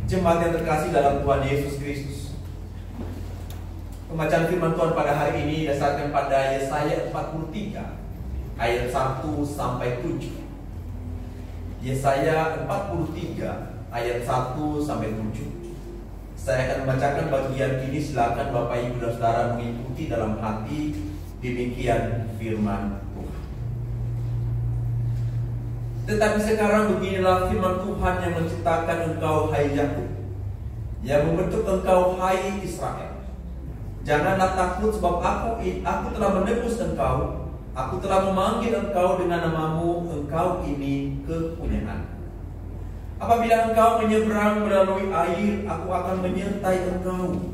Jemaat yang terkasih dalam Tuhan Yesus Kristus, pembacaan firman Tuhan pada hari ini dasarkan pada Yesaya 43 ayat 1 sampai 7. Yesaya 43 ayat 1 sampai 7. Saya akan membacakan bagian ini, silakan Bapak Ibu dan Saudara mengikuti dalam hati. Demikian firman Tuhan. Tetapi sekarang beginilah firman Tuhan yang menciptakan engkau, hai Yakub, yang membentuk engkau, hai Israel. Janganlah takut, sebab aku telah menebus engkau. Aku telah memanggil engkau dengan namamu. Engkau ini kepunyaan. Apabila engkau menyeberang melalui air, aku akan menyertai engkau.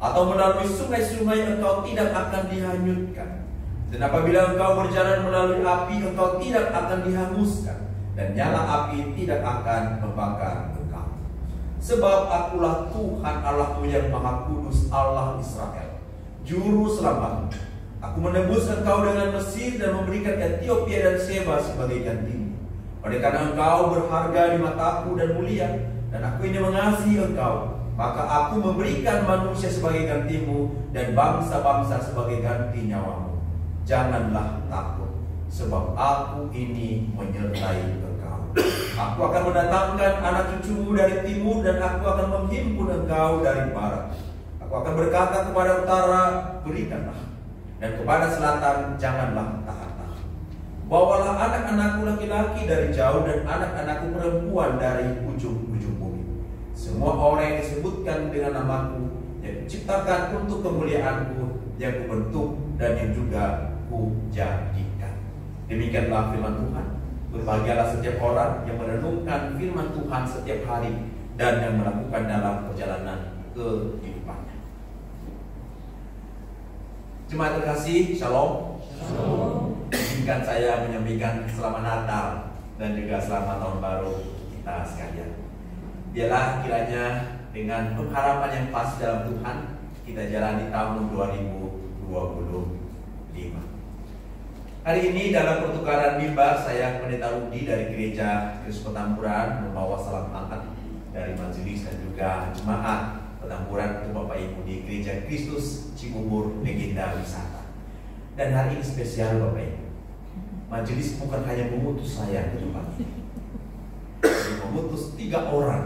Atau melalui sungai-sungai, engkau tidak akan dihanyutkan. Dan apabila engkau berjalan melalui api, engkau tidak akan dihanguskan. Dan nyala api tidak akan membakar engkau. Sebab akulah Tuhan Allahmu yang Maha Kudus, Allah Israel, Juru Selamatmu. Aku menebus engkau dengan Mesir dan memberikan Ethiopia dan Seba sebagai gantimu. Oleh karena engkau berharga di mataku dan mulia, dan aku ini mengasihi engkau, maka aku memberikan manusia sebagai gantimu dan bangsa-bangsa sebagai ganti nyawamu. Janganlah takut, sebab aku ini menyertai engkau. Aku akan mendatangkan anak cucumu dari timur, dan aku akan menghimpun engkau dari barat. Aku akan berkata kepada utara, berikanlah, dan kepada selatan, janganlah tahan. Bawalah anak-anakku laki-laki dari jauh, dan anak-anakku perempuan dari ujung-ujung bumi. Semua orang yang disebutkan dengan namaku, yang kuciptakan untuk kemuliaanku, yang kubentuk dan yang juga kujadikan. Demikianlah firman Tuhan. Berbahagialah setiap orang yang merenungkan firman Tuhan setiap hari dan yang melakukan dalam perjalanan kehidupannya. Jemaat terkasih, shalom. Shalom. Izinkan saya menyampaikan selamat Natal dan juga selamat tahun baru kita sekalian. Biarlah kiranya dengan pengharapan yang pasti dalam Tuhan, kita jalani tahun 2025. Hari ini dalam pertukaran mimbar, saya Pendeta Rudi dari Gereja Kristus Petamburan membawa salam hangat dari majelis dan juga jemaat Petamburan untuk Bapak Ibu di Gereja Kristus Cibubur Legenda Wisata. Dan hari ini spesial Bapak Ibu. Majelis bukan hanya mengutus saya ke tempat ini, tapi mengutus 3 orang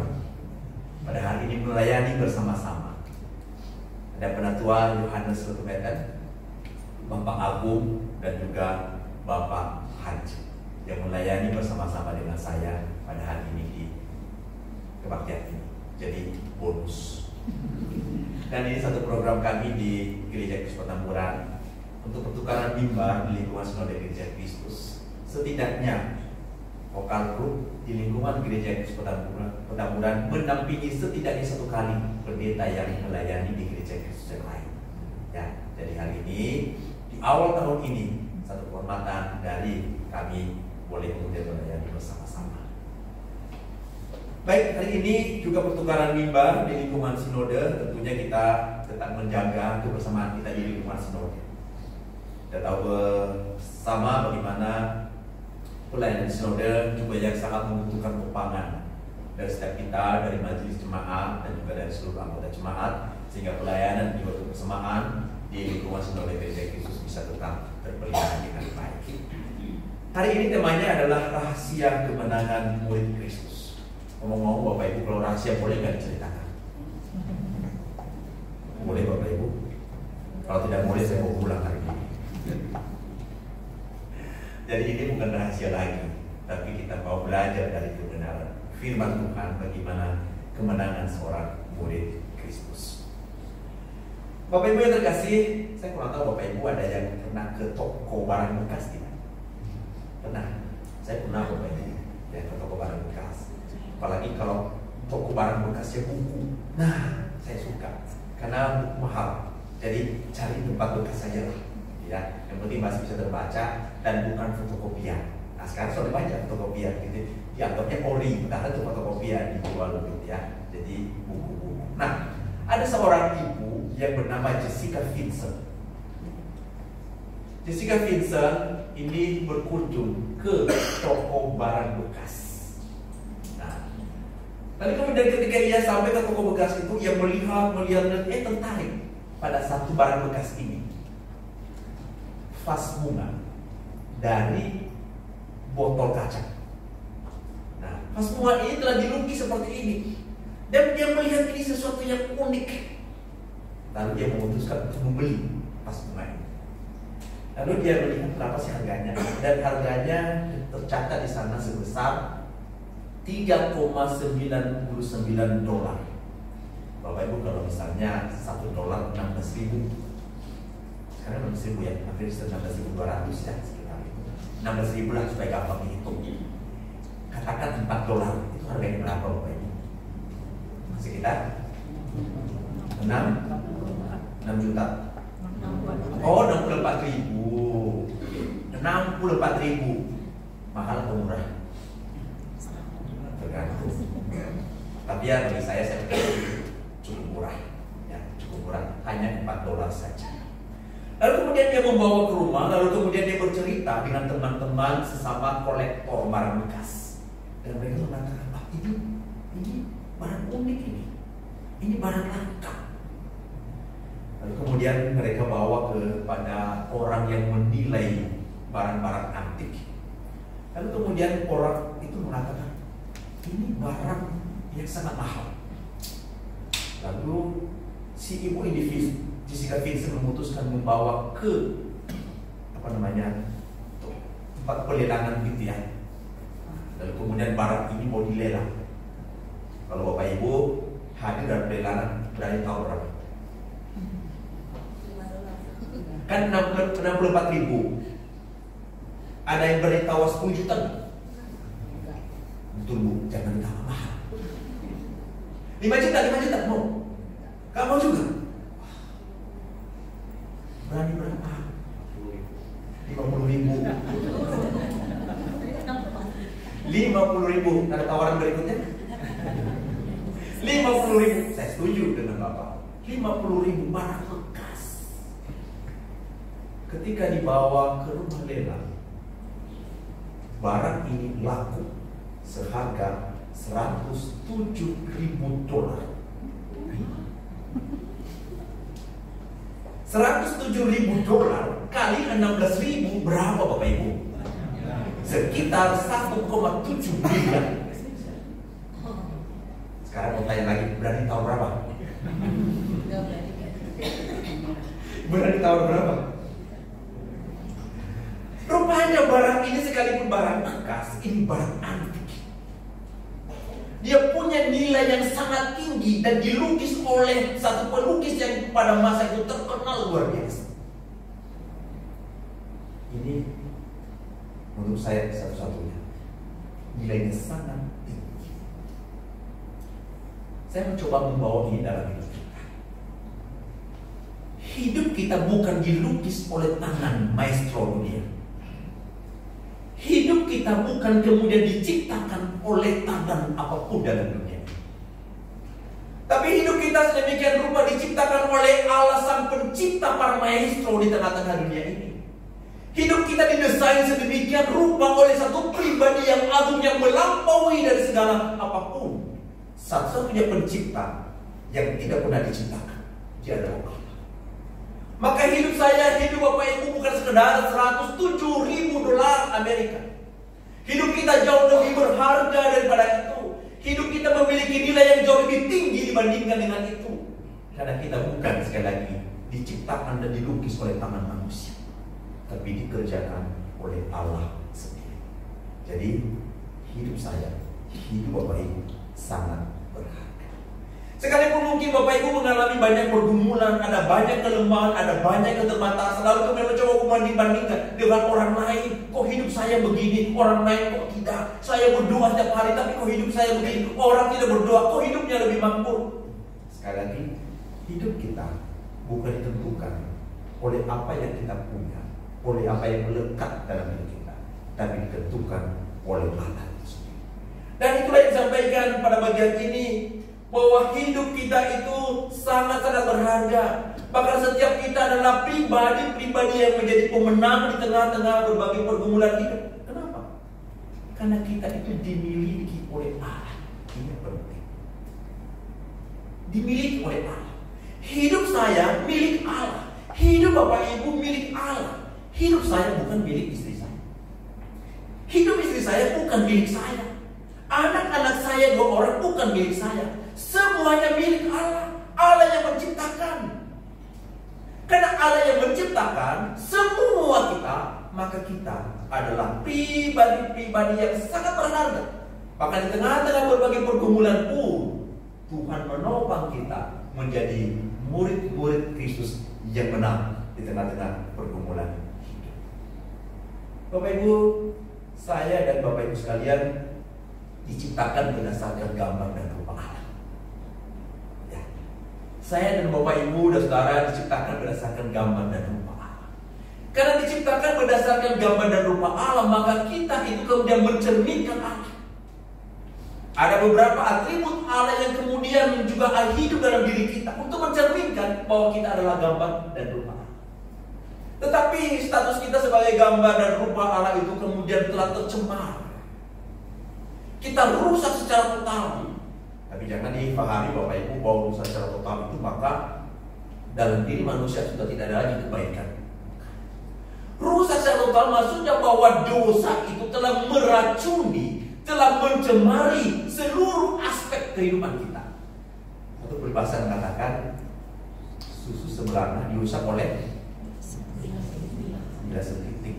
pada hari ini melayani bersama-sama. Ada Penatua Yohanes Letumeten, Bapak Agung, dan juga Bapak Haji yang melayani bersama-sama dengan saya pada hari ini di kebaktian ini. Jadi bonus. Dan ini satu program kami di Gereja Kristus Petamburan untuk pertukaran mimbar di lingkungan Sinode Gereja Kristus. Setidaknya vokal grup di lingkungan Gereja Kristus Petamburan mendampingi setidaknya 1 kali pendeta yang melayani di Gereja Kristus yang lain. Ya, jadi hari ini di awal tahun ini satu kehormatan dari kami boleh kemudian melayani bersama-sama. Baik, hari ini juga pertukaran mimbar di lingkungan Sinode. Tentunya kita tetap menjaga kebersamaan kita di lingkungan Sinode. Kita tahu bersama bagaimana pelayanan Sinode juga yang sangat membutuhkan kepangan dari setiap kita, dari majelis jemaat dan juga dari seluruh anggota jemaat, sehingga pelayanan juga kebersamaan di lingkungan Sinode Gereja Kristus bisa tetap terpelihara dengan baik. Hari ini temanya adalah rahasia kemenangan murid Kristus. Ngomong-ngomong Bapak Ibu, kalau rahasia boleh nggak diceritakan? Boleh Bapak Ibu? Kalau tidak boleh saya mau pulang hari ini. Jadi ini bukan rahasia lagi, tapi kita mau belajar dari kebenaran firman Tuhan bagaimana kemenangan seorang murid Kristus. Bapak Ibu yang terkasih, saya kurang tahu Bapak Ibu ada yang pernah ke toko barang bekas tidak? Pernah? Saya pernah Bapak Ibu ya, ke toko barang bekas. Apalagi kalau toko barang bekasnya buku. Nah, saya suka karena buku mahal. Jadi cari tempat bekas saja lah. Ya, yang penting masih bisa terbaca dan bukan fotokopian. Nah, sekarang sudah banyak fotokopian gitu. Dianggapnya ori, padahal itu fotokopian dijual gitu ya. Jadi buku-buku. Nah, ada seorang ibu yang bernama Jessica Vincent. Jessica Vincent ini berkunjung ke toko barang bekas. Nah, Lalu kemudian ketika ia sampai ke toko bekas itu, ia melihat tertarik pada satu barang bekas ini. Vas bunga dari botol kaca. Nah, vas bunga ini telah dilukis seperti ini. Dan dia melihat ini sesuatu yang unik. Lalu dia memutuskan untuk membeli vas bunga ini. Lalu dia melihat berapa sih harganya. Dan harganya tercatat di sana sebesar $3,99. Bapak Ibu, kalau misalnya $1 $16.000, sekarang 16.000 ya, hampir 16.200 ya, sekitar itu 16.000 lah supaya gampang dihitung. Katakan $4, itu harganya berapa Bapak Ibu? Sekitar 6 juta. Oh, 64.000. 64.000. Mahal atau murah? Tergantung. Tapi ya bagi saya pikir cukup murah, ya, cukup murah, hanya $4 saja. Lalu kemudian dia membawa ke rumah, lalu kemudian dia bercerita dengan teman-teman sesama kolektor barang bekas. Dan mereka mengatakan, ini barang unik ini barang langka. Lalu kemudian mereka bawa kepada orang yang menilai barang-barang antik. Lalu kemudian orang itu mengatakan, ini barang yang sangat mahal. Lalu si ibu ini, Jessica Vincent, memutuskan membawa ke tempat pelelangan gitu ya. Lalu kemudian barang ini mau dilelang. Kalau Bapak Ibu hadir dalam pelelangan, berani tahu berapa? Kan 64.000. Ada yang berani tawar 10 juta? Betul Bu, jangan ditawar mahal. 5 juta mau? Gak mau juga? Berani berapa? 50.000. 50.000. Ada tawaran berikutnya? 50.000. Saya setuju dengan Bapak. 50.000 barang bekas. Ketika dibawa ke rumah lelang, barang ini laku seharga $107.000. $107.000 kali 16.000 berapa Bapak Ibu? Sekitar 1,7 miliar. Sekarang mau tanya lagi, berani tahu berapa? Berani tahu berapa? Rupanya barang ini sekalipun barang bekas, ini barang antik. Dia punya nilai yang sangat tinggi dan dilukis oleh satu pelukis yang pada masa itu terkenal luar biasa. Ini menurut saya satu-satunya nilainya sangat tinggi. Saya mencoba membawa ini dalam hidup kita. Hidup kita bukan dilukis oleh tangan maestro dunia. Hidup kita bukan kemudian diciptakan oleh tangan apapun dalam dunia. Tapi hidup kita sedemikian rupa diciptakan oleh Allah sang pencipta para maestro di tengah-tengah dunia ini. Hidup kita didesain sedemikian rupa oleh satu pribadi yang agung, yang melampaui dari segala apapun. Satu-satunya pencipta yang tidak pernah diciptakan, Dia adalah Allah. Maka hidup saya, hidup Bapak Ibu bukan sekedar $107.000 Amerika. Hidup kita jauh lebih berharga daripada itu. Hidup kita memiliki nilai yang jauh lebih tinggi dibandingkan dengan itu. Karena kita bukan sekali lagi diciptakan dan dilukis oleh tangan manusia, tapi dikerjakan oleh Allah sendiri. Jadi hidup saya, hidup Bapak Ibu sangat berharga. Sekalipun mungkin Bapak Ibu mengalami banyak pergumulan, ada banyak kelemahan, ada banyak keterbatasan, lalu kemudian mencoba membanding-bandingkan dengan orang lain. Kok hidup saya begini, orang lain kok tidak. Saya berdoa setiap hari, tapi kok hidup saya begini. Orang tidak berdoa, kok hidupnya lebih makmur. Sekali lagi, hidup kita bukan ditentukan oleh apa yang kita punya, oleh apa yang melekat dalam hidup kita, tapi ditentukan oleh Allah itu sendiri. Dan itulah yang disampaikan pada bagian ini, bahwa hidup kita itu sangat-sangat berharga. Bahkan setiap kita adalah pribadi-pribadi yang menjadi pemenang di tengah-tengah berbagai pergumulan hidup. Kenapa? Karena kita itu dimiliki oleh Allah. Ini penting. dimiliki oleh Allah. Hidup saya milik Allah. Hidup Bapak Ibu milik Allah. Hidup saya bukan milik istri saya. Hidup istri saya bukan milik saya. Anak-anak saya 2 orang bukan milik saya. Semuanya milik Allah. Allah yang menciptakan. Karena Allah yang menciptakan semua kita, maka kita adalah pribadi-pribadi yang sangat berharga. Bahkan di tengah-tengah berbagai pergumulan pun Tuhan menopang kita menjadi murid-murid Kristus yang menang di tengah-tengah pergumulan hidup. Bapak Ibu, saya dan Bapak Ibu sekalian diciptakan berdasarkan gambar dan rupa Allah. Ya. Saya dan Bapak Ibu dan saudara diciptakan berdasarkan gambar dan rupa Allah. Karena diciptakan berdasarkan gambar dan rupa Allah, maka kita itu kemudian mencerminkan Allah. Ada beberapa atribut Allah yang kemudian juga hidup dalam diri kita untuk mencerminkan bahwa kita adalah gambar dan rupa Allah. Tetapi status kita sebagai gambar dan rupa Allah itu kemudian telah tercemar. Kita rusak secara total. Tapi jangan dipahami Bapak Ibu bahwa rusak secara total itu maka dalam diri manusia sudah tidak ada lagi kebaikan. Rusak secara total maksudnya bahwa dosa itu telah meracuni, telah mencemari seluruh aspek kehidupan kita. Atau berbahasa mengatakan susu sebelah dirusak oleh 9 titik.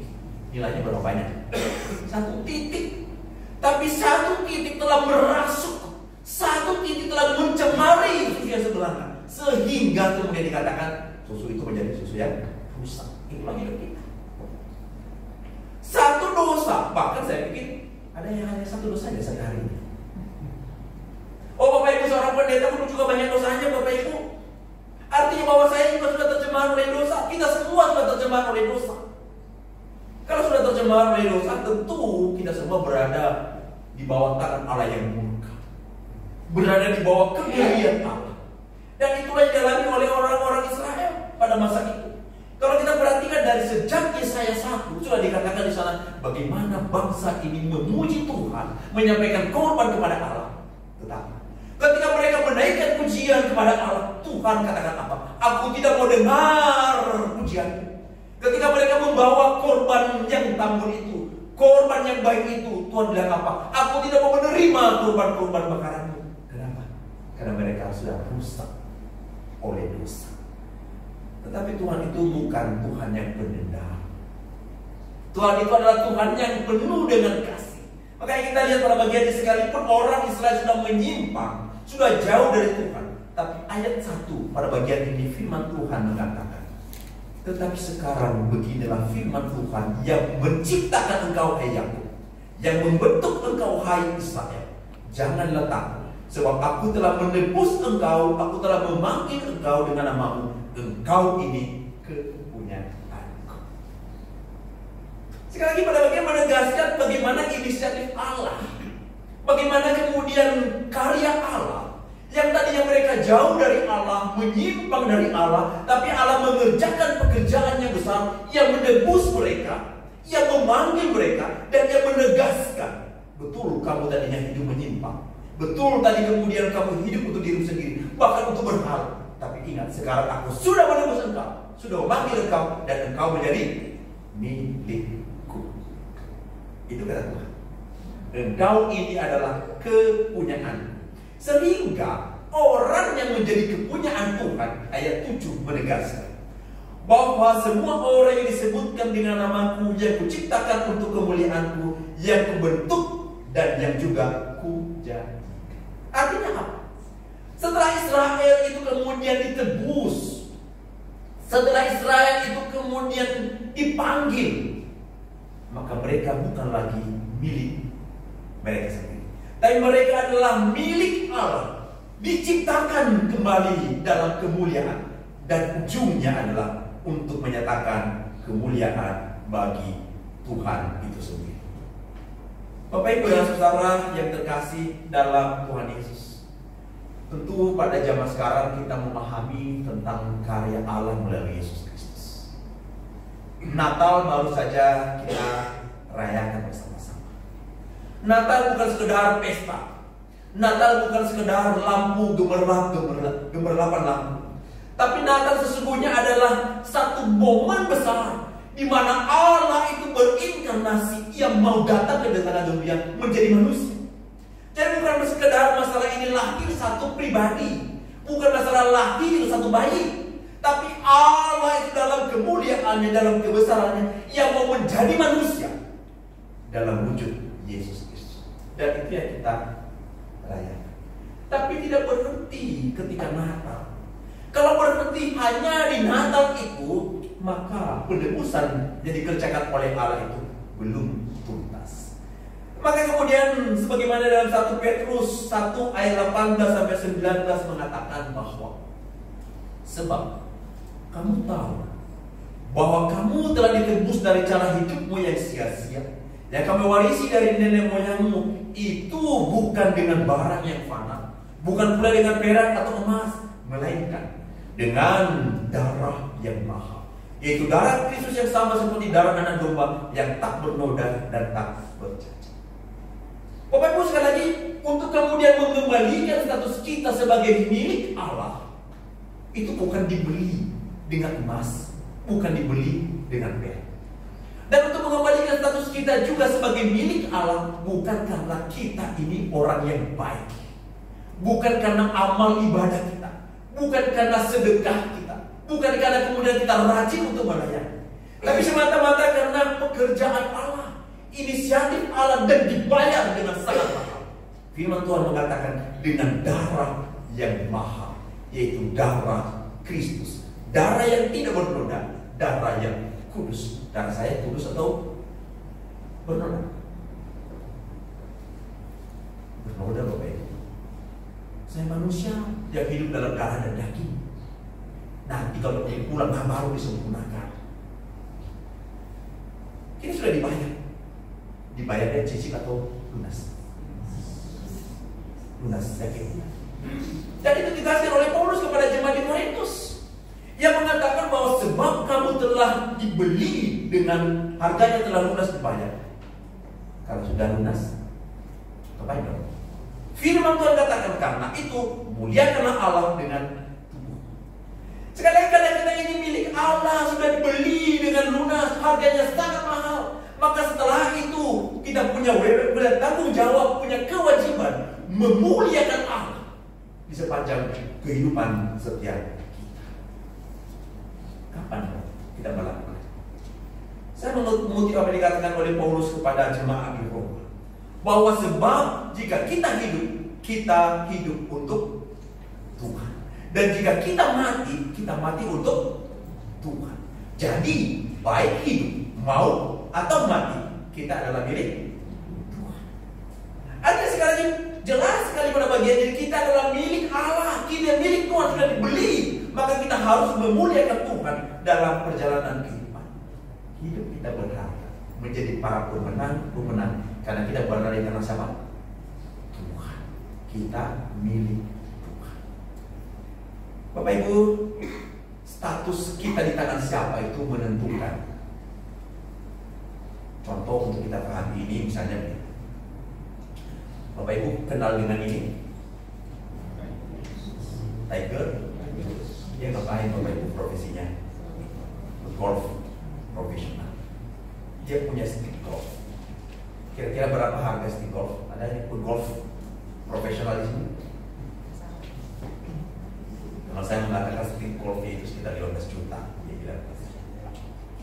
Nilainya berapa banyak? 1 titik. Tapi 1 titik telah merasuk, 1 titik telah mencemari susu yang sebelahnya, sehingga kemudian dikatakan susu itu menjadi susu yang rusak. Itulah hidup kita. 1 dosa, bahkan saya pikir ada yang hanya 1 dosa saja sehari ini. Oh Bapak Ibu, seorang pendeta pun juga banyak dosanya Bapak Ibu. Artinya bahwa saya juga sudah tercemar oleh dosa. Kita semua sudah tercemar oleh dosa. Kalau sudah tercemar oleh dosa, tentu kita semua berada di bawah tangan Allah yang murka, berada di bawah kemuliaan Allah. Dan itulah yang dialami oleh orang-orang Israel pada masa itu. Kalau kita perhatikan dari sejak Yesaya 1 sudah dikatakan di sana bagaimana bangsa ini memuji Tuhan, menyampaikan korban kepada Allah. Tetapi ketika mereka menaikkan pujian kepada Allah, Tuhan katakan apa? Aku tidak mau dengar pujianmu. Ketika mereka membawa korban yang tambun itu, korban yang baik itu, Tuhan bilang apa? Aku tidak mau menerima korban-korban bakaranmu. Kenapa? Karena mereka sudah rusak oleh dosa. Tetapi Tuhan itu bukan Tuhan yang pendendam. Tuhan itu adalah Tuhan yang penuh dengan kasih. Makanya kita lihat pada bagian ini, sekalipun orang Israel sudah menyimpang, sudah jauh dari Tuhan, tapi ayat 1 pada bagian ini firman Tuhan mengatakan, tetapi sekarang beginilah firman Tuhan yang menciptakan engkau hai Yakub, yang membentuk engkau hai Israel. Janganlah takut, sebab aku telah menebus engkau, aku telah memanggil engkau dengan namamu. Engkau ini kepunyaanku. Sekali lagi pada bagian menegaskan bagaimana inisiatif Allah, bagaimana kemudian karya Allah. Yang tadinya mereka jauh dari Allah, menyimpang dari Allah, tapi Allah mengerjakan pekerjaan yang besar, yang menebus mereka, yang memanggil mereka, dan yang menegaskan, betul kamu tadinya hidup menyimpang, betul tadi kemudian kamu hidup untuk diri sendiri, bahkan untuk berhala. Tapi ingat, sekarang aku sudah menebus engkau, sudah memanggil engkau, dan engkau menjadi milikku. Itu kata Tuhan. Engkau ini adalah kepunyaan. Sehingga orang yang menjadi kepunyaan Tuhan, ayat 7 menegaskan bahwa semua orang yang disebutkan dengan namaku, yang kuciptakan untuk kemuliaanku, yang kubentuk dan yang juga kujadikan. Artinya apa? Setelah Israel itu kemudian ditebus, setelah Israel itu kemudian dipanggil, maka mereka bukan lagi milik mereka sendiri, tapi mereka adalah milik Allah, diciptakan kembali dalam kemuliaan, dan ujungnya adalah untuk menyatakan kemuliaan bagi Tuhan itu sendiri. Bapak Ibu dan saudara yang terkasih dalam Tuhan Yesus, tentu pada zaman sekarang kita memahami tentang karya Allah melalui Yesus Kristus. Natal baru saja kita rayakan bersama-sama. Natal bukan sekedar pesta. Natal bukan sekedar lampu gemerlapan lampu. Tapi Natal sesungguhnya adalah satu momen besar di mana Allah itu berinkarnasi yang mau datang ke tengah dunia menjadi manusia. Jadi bukan sekedar masalah ini lahir satu pribadi, bukan masalah lahir satu bayi, tapi Allah itu dalam kemuliaannya, dalam kebesarannya yang mau menjadi manusia dalam wujud Yesus Kristus. Dan itu yang kita rayakan. Tapi tidak berhenti ketika Natal. Kalau berhenti hanya di Natal itu, maka penebusan yang dikerjakan oleh Allah itu belum tuntas. Maka kemudian sebagaimana dalam 1 Petrus 1 ayat 18 sampai 19 mengatakan bahwa sebab kamu tahu bahwa kamu telah ditebus dari cara hidupmu yang sia-sia, yang kamu warisi dari nenek moyangmu, itu bukan dengan barang yang fana, bukan pula dengan perak atau emas, melainkan dengan darah yang mahal, yaitu darah Kristus yang sama seperti darah anak domba yang tak bernoda dan tak bercacat. Bapak Ibu sekali lagi, untuk kemudian mengembalikan status kita sebagai milik Allah, itu bukan dibeli dengan emas, bukan dibeli dengan perak. Dan untuk mengembalikan status kita juga sebagai milik Allah, bukan karena kita ini orang yang baik, bukan karena amal ibadah kita, bukan karena sedekah kita, bukan karena kemudian kita rajin untuk melayani, tapi semata-mata karena pekerjaan Allah, inisiatif Allah, dan dibayar dengan sangat mahal. Firman Tuhan mengatakan dengan darah yang mahal, yaitu darah Kristus, darah yang tidak bernoda, darah yang kudus. Darah saya kudus atau bernoda? Bernoda, Bapak Ibu. Saya manusia yang hidup dalam darah dan daging. Nanti kalau pulang baru disempurnakan. Kita sudah dibayar. Dibayar dengan cicil atau lunas? Lunas, yakin. Dan itu dikasih oleh Paulus kepada jemaat di Korintus, yang mengatakan bahwa sebab kamu telah dibeli dengan harganya telah lunas dibayar. Kalau sudah lunas, ngapain dong? Firman Tuhan katakan karena itu muliakanlah Allah dengan tubuh. Sekali lagi, karena kita ini milik Allah, sudah dibeli dengan lunas, harganya sangat mahal. Maka setelah itu kita punya tanggung jawab, punya kewajiban memuliakan Allah di sepanjang kehidupan setiap kita. Kapan kita melakukan? Saya mengutip apa yang dikatakan oleh Paulus kepada jemaat di Roma, bahwa sebab jika kita hidup untuk Tuhan, dan jika kita mati untuk Tuhan. Jadi baik hidup mau atau mati, kita adalah milik Tuhan. Artinya sekali lagi jelas sekali pada bagian diri kita adalah milik Allah, kita milik Tuhan, sudah dibeli. Maka kita harus memuliakan Tuhan dalam perjalanan kehidupan. Hidup kita berharga menjadi para pemenang, karena kita berlari karena siapa? Tuhan. Kita milik Tuhan. Bapak Ibu, status kita di tangan siapa itu menentukan. Contoh untuk kita pahami ini misalnya, Bapak Ibu kenal dengan ini Tiger. Dia ngapain Bapak Ibu profesinya? Golf profesional. Dia punya stick golf. Kira-kira berapa harga stick golf? Ada yang golf profesional di sini? Kalau saya mengatakan stick golf itu sekitar 15 juta, dia bilang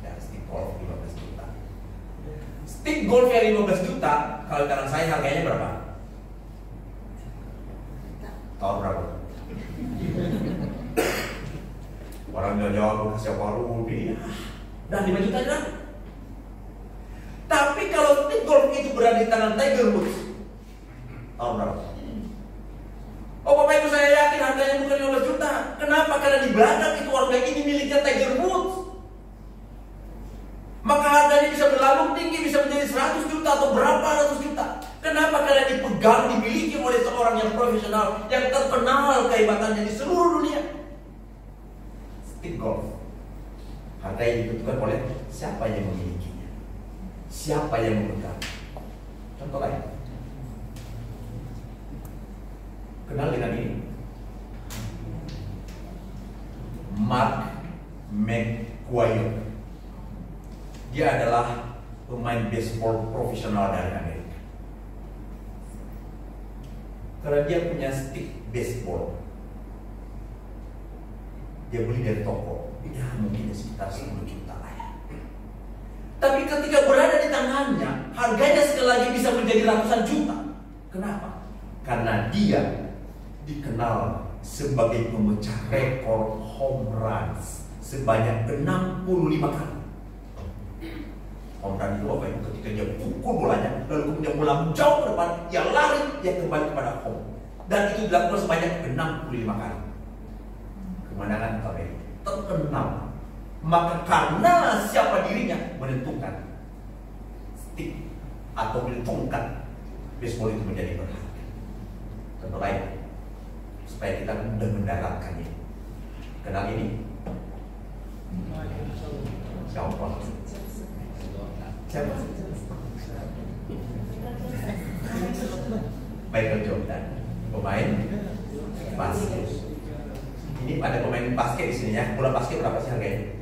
ya, stick golf 15 juta. Stick golf yang 15 juta, kalau tangan saya harganya berapa? Tahu berapa? Orang jawab kasih paru dia dan 5 juta aja. Tapi kalau stick golf itu berada di tangan Tiger Woods, tahu berapa? Oh Bapak Ibu, saya yakin harganya bukan 15 juta. Kenapa? Karena di belakang itu organ ini miliknya Tiger Woods. Maka harganya bisa berlambung tinggi, bisa menjadi 100 juta atau berapa ratus juta. Kenapa? Karena dipegang, dimiliki oleh seorang yang profesional, yang terkenal kehebatannya di seluruh dunia. Stick golf, harganya ditentukan oleh siapa yang memilikinya, siapa yang memegang. Contoh lain, Kenal dengan ini? Mark McGwire. Dia adalah pemain baseball profesional dari Amerika. Karena dia punya stick baseball, dia beli dari toko, ya mungkin sekitar 10 juta lah ya. Tapi ketika berada di tangannya, harganya sekali lagi bisa menjadi ratusan juta. Kenapa? Karena dia dikenal sebagai pemecah rekor home runs sebanyak 65 kali. Home run itu apa? Ketika dia pukul bolanya, lalu kemudian bola jauh ke depan, dia lari, dia kembali kepada home. Dan itu dilakukan sebanyak 65 kali. Kemenangan Amerika terkenal. Maka karena siapa dirinya menentukan stick atau menentukan baseball itu menjadi berharga. Contoh lain, supaya kita mudah mendaratkannya. Kenal ini? Siapa? Siapa? Michael Jordan, pemain basket. Ini ada pemain basket di sini ya. Bola basket berapa sih harganya?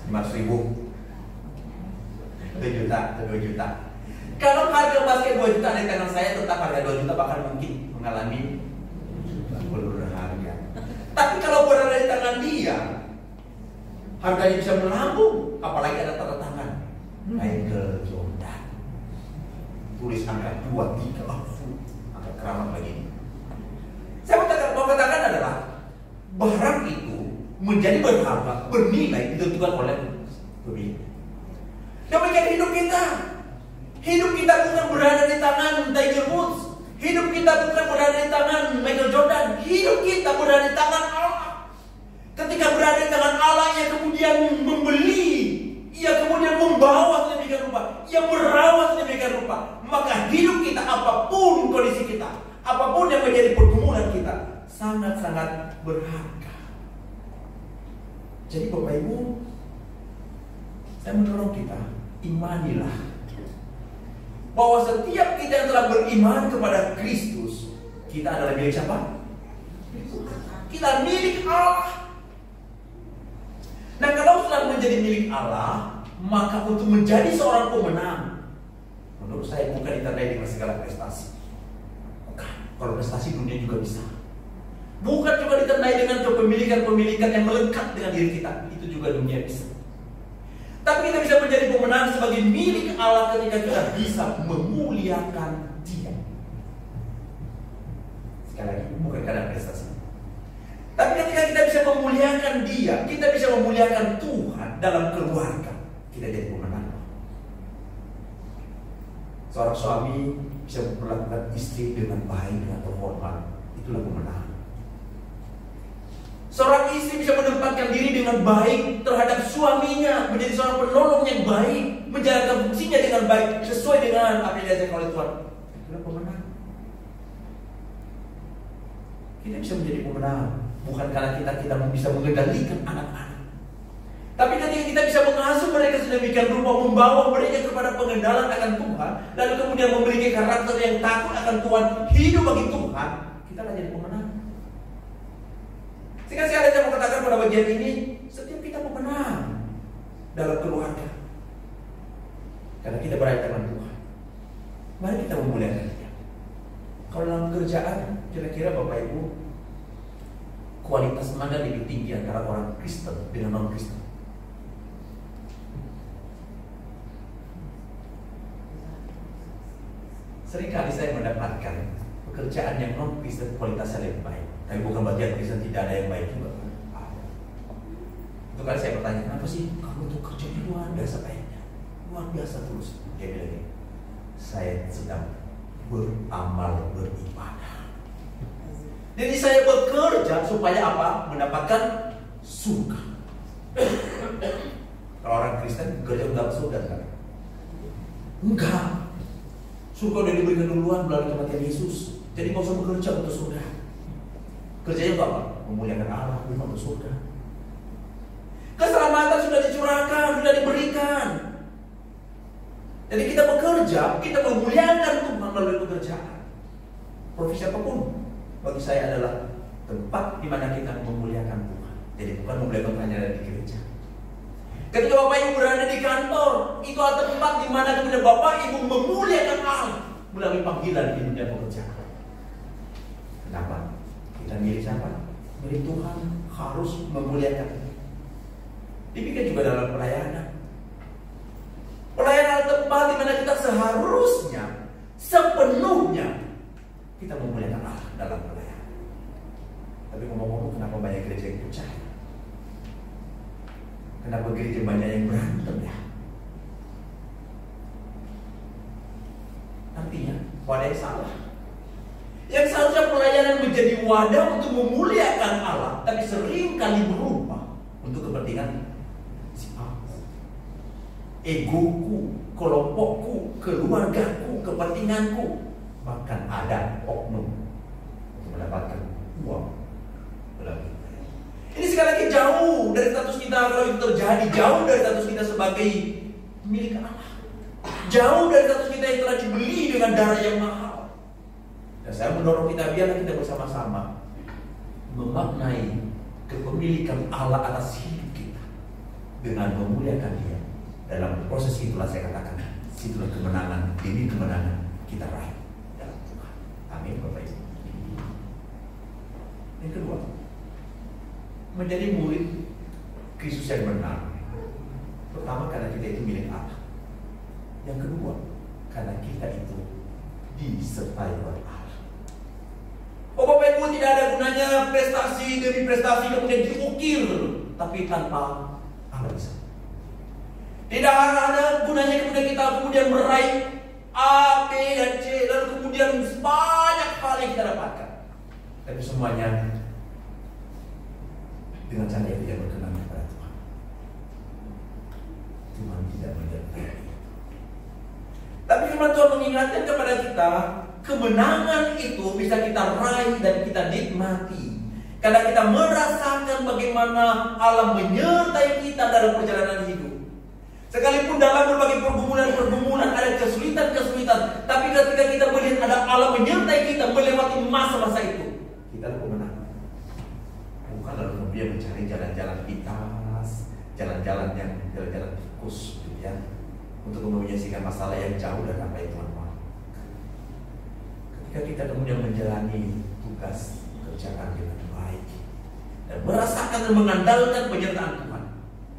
500.000, 2 juta, 2 juta. Kalau harga basket 2 juta di tangan saya, tetap harga 2 juta bahkan mungkin mengalami berharga. Tapi kalau berada di tangan dia, harganya bisa melambung. Apalagi ada tanda tangan Michael Jordan, tulis angka 23, angka keramat begini. Saya mau katakan adalah barang itu menjadi berharga, bernilai ditentukan oleh pemilik. Demikian hidup kita. Hidup kita bukan berada di tangan Tiger Woods. Hidup kita bukan berada di tangan Michael Jordan. Hidup kita berada di tangan Allah. Ketika berada di tangan Allah, ia kemudian membeli, ia kemudian membawa sedemikian rupa, ia merawat sedemikian rupa. Maka hidup kita, apapun kondisi kita, apapun yang menjadi pergumulan kita, sangat-sangat berharga. Jadi Bapak Ibu, saya mendorong kita, imanilah bahwa setiap kita yang telah beriman kepada Kristus, kita adalah milik siapa? Kita milik Allah. Nah, kalau sudah menjadi milik Allah, maka untuk menjadi seorang pemenang, menurut saya bukan ditandai dengan segala prestasi. Bukan. Kalau prestasi dunia juga bisa. Bukan juga ditandai dengan kepemilikan-pemilikan yang melekat dengan diri kita. Itu juga dunia bisa. Tapi kita bisa menjadi pemenang sebagai milik Allah ketika kita bisa memuliakan Dia. Sekali lagi, bukan karena prestasi. Tapi ketika kita bisa memuliakan Dia, kita bisa memuliakan Tuhan dalam keluarga, kita jadi pemenang. Seorang suami bisa memperlakukan istri dengan baik, dengan terhormat, itulah pemenang. Seorang istri bisa menempatkan diri dengan baik terhadap suaminya, menjadi seorang penolong yang baik, menjalankan fungsinya dengan baik sesuai dengan apa yang diajarkan oleh Tuhan. Itulah pemenang. Kita bisa menjadi pemenang bukan karena kita bisa mengendalikan anak-anak, tapi ketika kita bisa mengasuh mereka sedemikian rupa, membawa mereka kepada pengenalan akan Tuhan, lalu kemudian memiliki karakter yang takut akan Tuhan, hidup bagi Tuhan, kita akan jadi pemenang. Sehingga saya mau katakan pada bagian ini, setiap kita pemenang dalam keluarga, karena kita berada dengan Tuhan. Mari kita memuliakan Dia. Kalau dalam kerjaan, kira-kira Bapak Ibu, kualitas mana lebih tinggi antara orang Kristen dengan non-Kristen? Seringkali saya mendapatkan pekerjaan yang non-Kristen kualitasnya lebih baik. Tapi bukan berarti yang Kristen tidak ada yang baik juga. Itu kali saya bertanya, kenapa sih kamu tuh kerjanya luar biasa baiknya, luar biasa terus? Dia bilang gini, saya sedang beramal, beribadah. Jadi saya bekerja supaya apa? Mendapatkan surga. Kalau orang Kristen bekerja untuk surga kan? Enggak. Surga udah diberikan duluan melalui kematian Yesus. Jadi nggak usah bekerja untuk surga. Kerjanya untuk apa? Memuliakan Allah, bukan untuk surga. Keselamatan sudah dicurahkan, sudah diberikan. Jadi kita bekerja, kita memuliakan Tuhan melalui pekerjaan. profesi apapun bagi saya adalah tempat di mana kita memuliakan Tuhan. Jadi bukan memuliakan hanya di gereja. Ketika Bapak Ibu berada di kantor, itu adalah tempat di mana kemudian Bapak Ibu memuliakan Allah melalui panggilan di dunia pekerjaan. Kenapa? Kita milik siapa? Milik Tuhan, harus memuliakan. Demikian juga dalam pelayanan. Pelayanan adalah tempat di mana kita seharusnya sepenuhnya kita memuliakan Allah dalam pelayanan. Tapi ngomong-ngomong, kenapa banyak gereja yang percaya? Kenapa gereja banyak yang berantem ya? Artinya, wadah yang salah. Yang seharusnya pelayanan menjadi wadah untuk memuliakan Allah, tapi sering kali berubah untuk kepentingan si aku, egoku, kelompokku, keluargaku, kepentinganku. Bahkan ada oknum untuk mendapatkan uang melalui. Ini sekali lagi jauh dari status kita, kalau itu terjadi, jauh dari status kita sebagai milik Allah. Jauh dari status kita yang telah dibeli dengan darah yang mahal. Dan saya mendorong kita, biarlah kita bersama-sama memaknai kepemilikan Allah atas hidup kita dengan memuliakan Dia. Dalam proses itulah saya katakan, situlah kemenangan, demi kemenangan kita raih dalam Tuhan. Amin, Bapak Ibu. Yang kedua, menjadi murid Kristus yang benar. Pertama, karena kita itu milik Allah. Yang kedua, karena kita itu disertai oleh Allah. Oh, Bapak Ibu, tidak ada gunanya prestasi demi prestasi kemudian diukir, tapi tanpa Allah bisa. Tidak ada gunanya kemudian meraih A, B, dan C, dan kemudian banyak hal yang kita dapatkan. Tapi semuanya dengan cara yang tidak berkenan kepada Tuhan. Tuhan tidak menyertai. Tapi firman Tuhan mengingatkan kepada kita, kemenangan itu bisa kita raih dan kita nikmati karena kita merasakan bagaimana Allah menyertai kita dalam perjalanan hidup. Sekalipun dalam berbagai pergumulan ada kesulitan, tapi ketika kita melihat ada Allah menyertai kita melewati masa-masa itu, kita adalah pemenang. Bukan lalu kemudian mencari jalan-jalan pintas, jalan-jalan tikus, gitu ya, untuk menyaksikan masalah yang jauh dari apa yang Tuhan mau. Ketika kita kemudian menjalani tugas kerjaan dengan baik dan merasakan dan mengandalkan penyertaan Tuhan,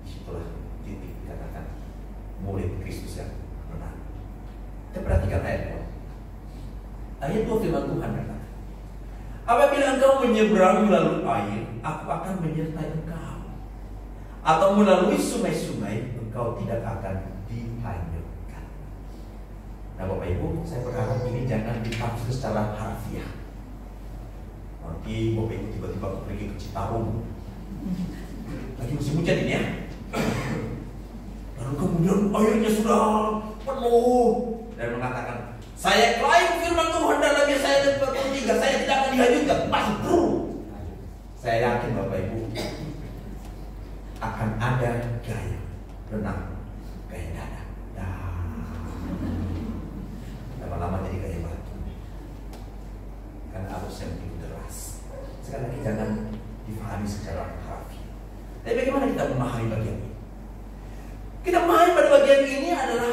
disitulah titik dikatakan murid Kristus yang benar. Kita perhatikan ayat 2. Ayat 2 firman Tuhan berkata, apabila engkau menyeberang melalui air, aku akan menyertai engkau. Atau melalui sungai-sungai, engkau tidak akan dihanyutkan. Nah, Bapak Ibu, saya berharap ini jangan ditafsir secara harfiah. Nanti Bapak Ibu tiba-tiba pergi ke Citarum, lagi musim hujan ini ya, lalu kemudian airnya sudah penuh dan mengatakan, saya klaim firman Tuhan dalam Yesaya 43, saya tidak akan dihanyutkan. Masuk bro. Saya yakin Bapak Ibu akan ada gaya renang, gaya dada. Lama-lama jadi gaya batu karena arus yang begitu deras. Sekali lagi jangan difahami secara harfiah. Tapi bagaimana kita memahami bagian ini? Kita memahami pada bagian ini adalah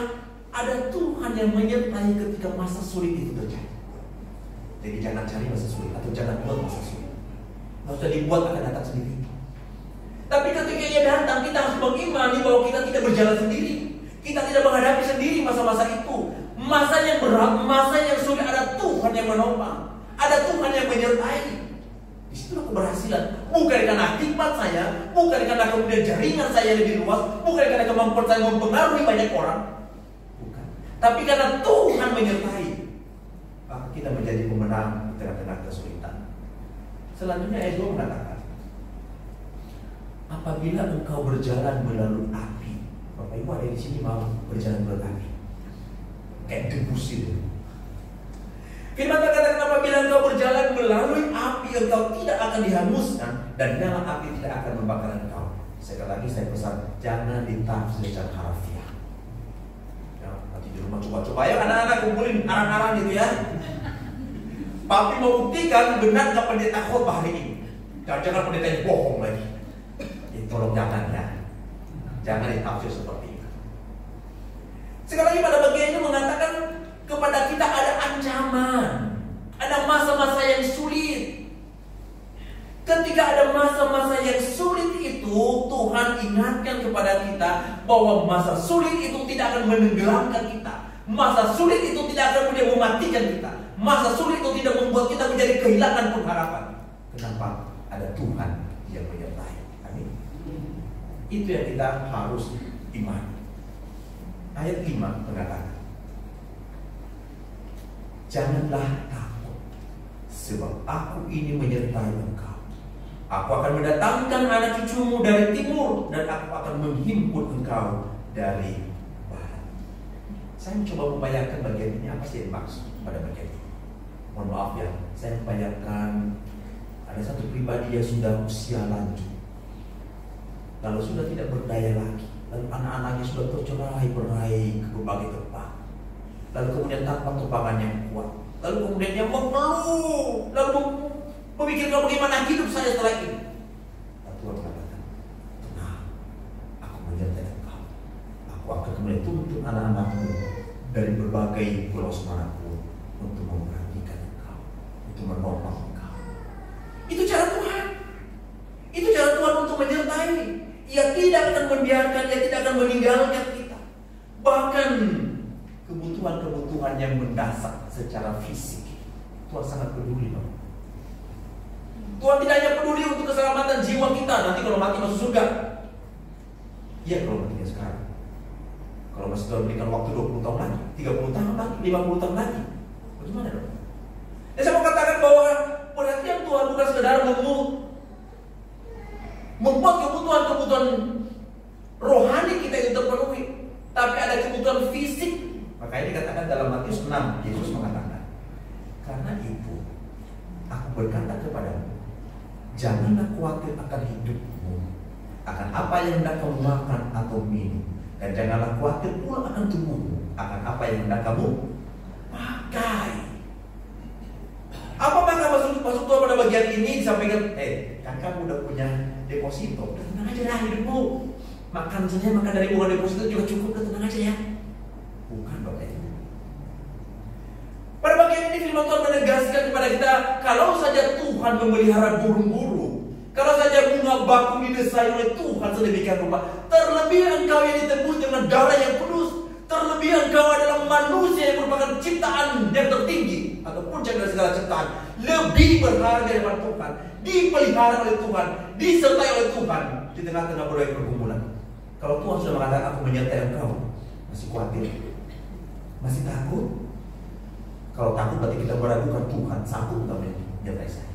ada Tuhan yang menyertai ketika masa sulit itu terjadi. Jadi jangan cari masa sulit atau jangan buat masa sulit. Nggak usah dibuat, akan datang sendiri. Tapi ketika ia datang, kita harus mengimani bahwa kita tidak berjalan sendiri. Kita tidak menghadapi sendiri masa-masa itu. Masa yang berat, masa yang sulit, ada Tuhan yang menopang, ada Tuhan yang menyertai. Disitulah keberhasilan. Bukan karena hikmat saya, bukan karena kemudian jaringan saya lebih luas, bukan karena kemampuan saya mempengaruhi banyak orang, bukan. Tapi karena Tuhan menyertai, maka kita menjadi pemenang di tengah-tengah kesulitan. Selanjutnya ayat 2 mengatakan, apabila engkau berjalan melalui api. Bapak Ibu ada di sini mau berjalan melalui api, kayak debus itu. Firman katakan, apabila engkau berjalan melalui api, engkau tidak akan dihanguskan dan nyala api tidak akan membakar engkau. Sekali lagi saya pesan, jangan ditafsir secara harfiah. Ya, nanti di rumah coba-coba, ayo anak-anak kumpulin arang-arang gitu ya. Papi mau buktikan benar nggak pendeta khotbah hari ini. Jangan pendetanya bohong lagi. Tolong jangan ya. Jangan ditafsir seperti itu. Sekali lagi pada bagian ini mengatakan kepada kita ada ancaman. Ada masa-masa yang sulit. Ketika ada masa-masa yang sulit itu, Tuhan ingatkan kepada kita bahwa masa sulit itu tidak akan menenggelamkan kita. Masa sulit itu tidak akan kemudian mematikan kita. Masa sulit itu tidak membuat kita menjadi kehilangan pengharapan. Kenapa? Ada Tuhan yang menyertai. Amin. Itu yang kita harus imani. Ayat 5 mengatakan, janganlah takut, sebab aku ini menyertai engkau. Aku akan mendatangkan anak cucumu dari timur, dan aku akan menghimpun engkau dari barat. Saya mencoba membayangkan bagian ini, apa sih yang maksud pada bagian ini. Mohon maaf ya, saya membayangkan ada satu pribadi yang sudah usia lanjut, lalu sudah tidak berdaya lagi, lalu anak-anaknya sudah tercerai-berai ke berbagai tempat, lalu kemudian tanpa tumpangan yang kuat, lalu kemudian dia mengeluh, lalu memikirkan bagaimana hidup saya setelah ini. Lalu Tuhan mengatakan, tenang, aku menyertai engkau. Aku akan kemudian tuntun anak-anakmu dari berbagai pulau manapun untuk memperhatikan engkau, untuk menopang engkau. Itu cara Tuhan. Itu cara Tuhan untuk menyertai. Ia tidak akan membiarkan, Ia tidak akan meninggalkan kita. Bahkan kebutuhan-kebutuhan yang mendasar secara fisik, Tuhan sangat peduli. Tuhan tidak hanya peduli untuk keselamatan jiwa kita nanti kalau mati masuk surga. Iya, kalau matinya sekarang. Kalau masih Tuhan berikan waktu 20 tahun lagi, 30 tahun lagi, 50 tahun lagi, bagaimana dong? Dan saya mau katakan bahwa perhatian Tuhan bukan sekedar membuat kebutuhan-kebutuhan rohani kita itu terpenuhi, tapi ada kebutuhan fisik. Makanya dikatakan dalam Matius 6, Yesus mengatakan, karena itu aku berkata kepadamu, janganlah khawatir akan hidupmu, akan apa yang hendak kamu makan atau minum, dan janganlah khawatir pula akan tubuhmu, akan apa yang hendak kamu pakai. Apa maka maksud Tuhan pada bagian ini disampaikan, kan kamu udah punya deposito, udah tenang aja lah hidupmu, makan saja, makan dari uang deposito juga cukup, udah tenang aja ya. Bukan Bapak Ibu. Pada bagian ini firman Tuhan menegaskan kepada kita, kalau saja Tuhan memelihara burung-burung, kalau saja bunga bakung didesain oleh Tuhan sedemikian rupa, terlebih engkau yang ditebus dengan darah yang kudus, terlebih engkau adalah manusia yang merupakan ciptaan yang tertinggi atau puncak dari segala ciptaan, lebih berharga daripada Tuhan, dipelihara oleh Tuhan, disertai oleh Tuhan di tengah-tengah berbagai pergumulan. Kalau Tuhan sudah mengatakan aku menyertai engkau, masih khawatir, masih takut? Kalau takut berarti kita meragukan Tuhan sanggup untuk menyertai saya.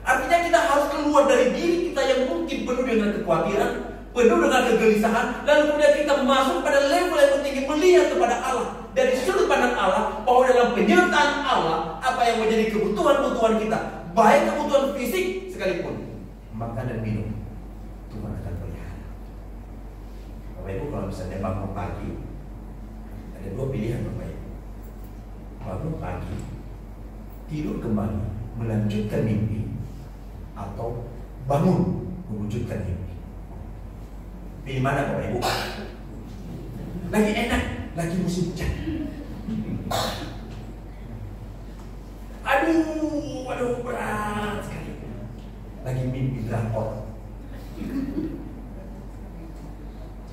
Artinya kita harus keluar dari diri kita yang mungkin penuh dengan kekhawatiran, penuh dengan kegelisahan, lalu kemudian kita masuk pada level yang tinggi, melihat kepada Allah dari sudut pandang Allah, bahwa dalam penyertaan Allah, apa yang menjadi kebutuhan-kebutuhan kita, baik kebutuhan fisik sekalipun, makan dan minum, Tuhan akan pelihara. Bapak Ibu, kalau misalnya bangun pagi, ada dua pilihan Bapak Ibu. Bangun pagi, tidur kembali, melanjutkan mimpi, atau bangun, mewujudkan mimpi. Pilih mana Bapak Ibu? Lagi enak, lagi musim hujan. Aduh, berat sekali. Lagi mimpi drakor.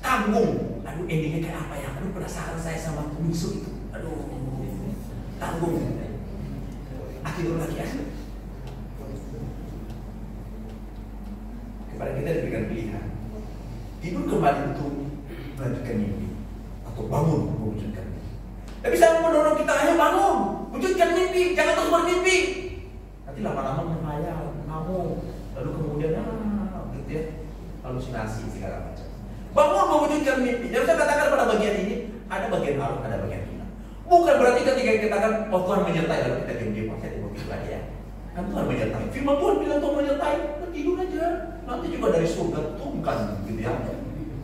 Tanggung. Aduh, endingnya kayak apa ya? Aduh, penasaran saya sama musuh itu. Aduh, tanggung. Akhirnya lagi ya. Kepada kita diberikan pilihan, tidur kembali untuk melanjutkan mimpi, atau bangun mewujudkan mimpi. Tapi saya mendorong kita, ayo bangun, wujudkan mimpi, jangan terus bermimpi. Nanti lama-lama menghayal, ngamuk, lalu kemudian gitu ya, halusinasi segala macam. Bangun mewujudkan mimpi. Yang saya katakan pada bagian ini, ada bagian harus, ada bagian tidak. Bukan berarti ketika kita katakan, oh Tuhan menyertai, lalu kita diam-diam, saya tidak begitu lagi ya. Kan Tuhan menyertai. Firman Tuhan bilang Tuhan menyertai, tidur aja. Nanti juga dari surga turunkan, gitu ya.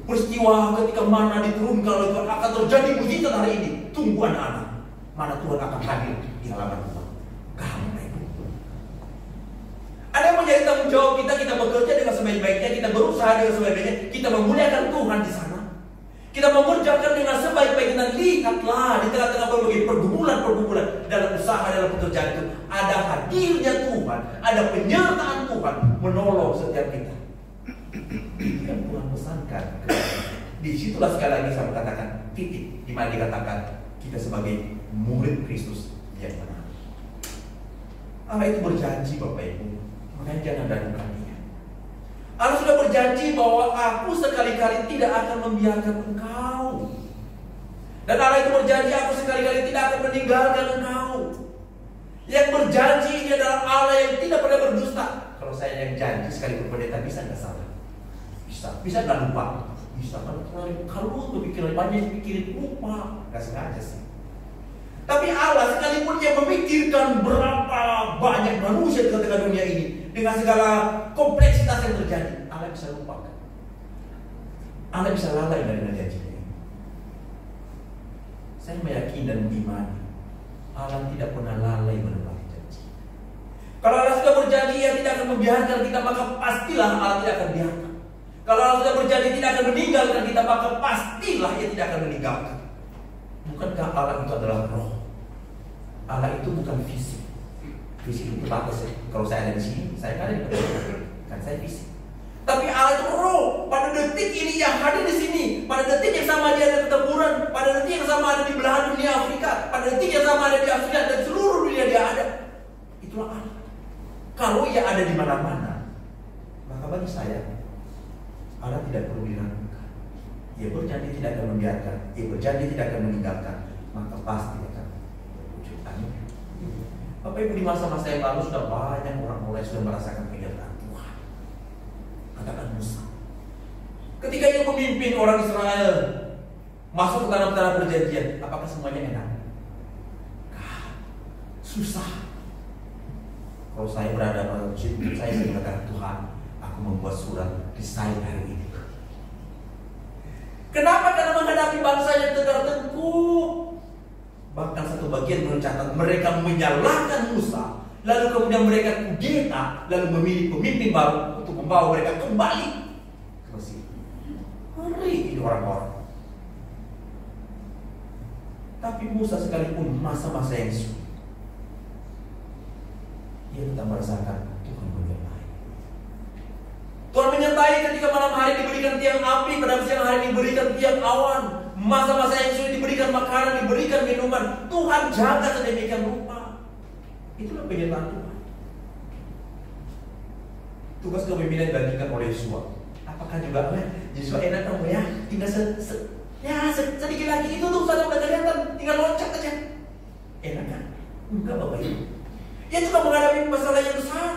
Peristiwa ketika mana diturunkan oleh Tuhan akan terjadi mujizat hari ini. Tunggu anak-anak, mana Tuhan akan hadir di halaman rumah. menjadi tanggung jawab kita. Kita bekerja dengan sebaik-baiknya, kita berusaha dengan sebaik-baiknya, kita memuliakan Tuhan di sana. Kita mengerjakan dengan sebaik-baiknya. Lihatlah di tengah-tengah berbagai pergumulan dalam usaha, dalam pekerjaan itu ada hadirnya Tuhan, ada penyertaan Tuhan menolong setiap kita. Itu yang Tuhan pesankan. Disitulah sekali lagi saya katakan titik di mana dikatakan kita sebagai murid Kristus yang benar. Allah itu berjanji Bapak Ibu, makanya jangan ragukan Dia. Allah sudah berjanji bahwa aku sekali-kali tidak akan membiarkan engkau. Dan Allah itu berjanji aku sekali-kali tidak akan meninggalkan engkau. Yang berjanji ini adalah Allah yang tidak pernah berdusta. Kalau saya yang janji sekalipun pendeta bisa nggak salah? Bisa nggak lupa? Bisa kan? Kalau berpikiran banyak pikirin lupa, nggak sengaja sih. Tapi Allah sekalipun yang memikirkan berapa banyak manusia di tengah dunia ini dengan segala kompleksitas yang terjadi, Allah bisa lupakan. Allah bisa lalai dengan janjinya. Saya meyakini dan mengimani Allah tidak pernah lalai menepati janji. Kalau Allah sudah berjanji yang tidak akan membiarkan kita, maka pastilah Allah tidak akan biarkan. Kalau Allah sudah berjanji tidak akan meninggalkan kita, maka pastilah Ia tidak akan meninggalkan. Bukankah Allah itu adalah roh? Allah itu bukan fisik. Fisik itu terbatas. Kalau saya ada di sini, saya kan ada di perjalanan, kan saya fisik. Tapi Allah itu roh. Pada detik ini yang hadir di sini, pada detik yang sama dia ada di pertempuran, pada detik yang sama ada di belahan dunia Afrika, pada detik yang sama ada di Afrika dan seluruh dunia dia ada. Itulah Allah. Kalau Ia ada di mana-mana, maka bagi saya Allah tidak perlu diragukan. Ia berjanji tidak akan membiarkan, Ia berjanji tidak akan meninggalkan, maka pasti akan berwujud. Amin. Bapak Ibu, di masa-masa yang lalu sudah banyak orang mulai sudah merasakan penyertaan Tuhan. Katakan Musa, ketika ia memimpin orang Israel masuk ke tanah perjanjian, apakah semuanya enak? Susah. Kalau saya berada pada posisi saya mengatakan, Tuhan, aku membuat surat desain hari ini. Kenapa? Karena menghadapi bangsa yang tegar tengkuk. Bahkan satu bagian mencatat mereka menyalahkan Musa, lalu kemudian mereka kudeta, lalu memilih pemimpin baru untuk membawa mereka kembali ke Mesir. Ngeri ini orang-orang. Tapi Musa sekalipun masa-masa yang sulit, ia tetap merasakan Tuhan menyertai. Tuhan menyertai ketika malam hari diberikan tiang api, pada siang hari diberikan tiang awan. Masa-masa yang sulit diberikan makanan, diberikan minuman. Tuhan jaga sedemikian rupa. Itulah penyertaan Tuhan. Tugas kepemimpinan dibagikan oleh Yosua. Apakah juga Yosua enak kamu ya? Tinggal sedikit lagi itu tuh sudah kelihatan, tinggal loncat aja. Enak kan? Enggak Bapak Ibu. Ia juga menghadapi masalah yang besar.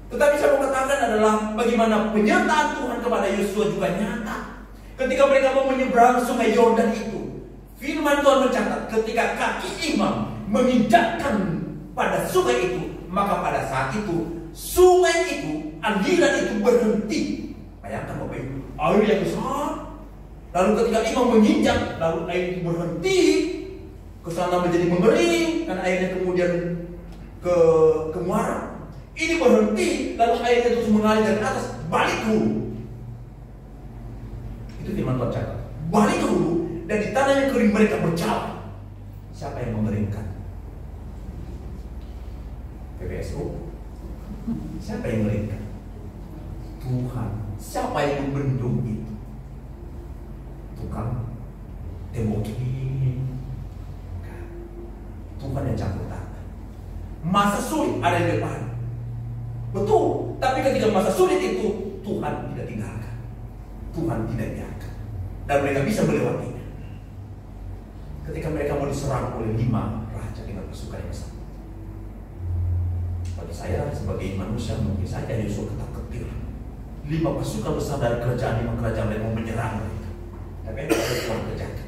Tetapi saya mau katakan adalah bagaimana penyertaan Tuhan kepada Yosua juga nyata. Ketika mereka mau menyeberang sungai Yordan itu, firman Tuhan mencatat ketika kaki imam menginjakkan pada sungai itu, maka pada saat itu sungai itu, aliran itu berhenti. Bayangkan Bapak Ibu, air yang besar. Lalu ketika imam menginjak, lalu air itu berhenti, ke sana menjadi mengering karena airnya kemudian ke muara. Ini berhenti, lalu airnya terus mengalir dari atas, balik dulu. Itu firman Tuhan catat. Balik dulu, dan di tanah yang kering mereka berjalan. Siapa yang mengeringkan? PPSU. Siapa yang mengeringkan? Tuhan. Siapa yang membendung itu? Tukang temokin. Tuhan yang campur tangan. Masa sulit ada di depan. Betul, tapi ketika masa sulit itu Tuhan tidak tinggalkan, Tuhan tidak biarkan, dan mereka bisa melewatinya. Ketika mereka mau diserang oleh 5 raja dengan pasukan yang besar, bagi saya sebagai manusia mungkin saja Yosua ketar-ketir. 5 pasukan besar dari kerajaan 5 kerajaan lain mau menyerang mereka, tapi apa yang Tuhan kerjakan?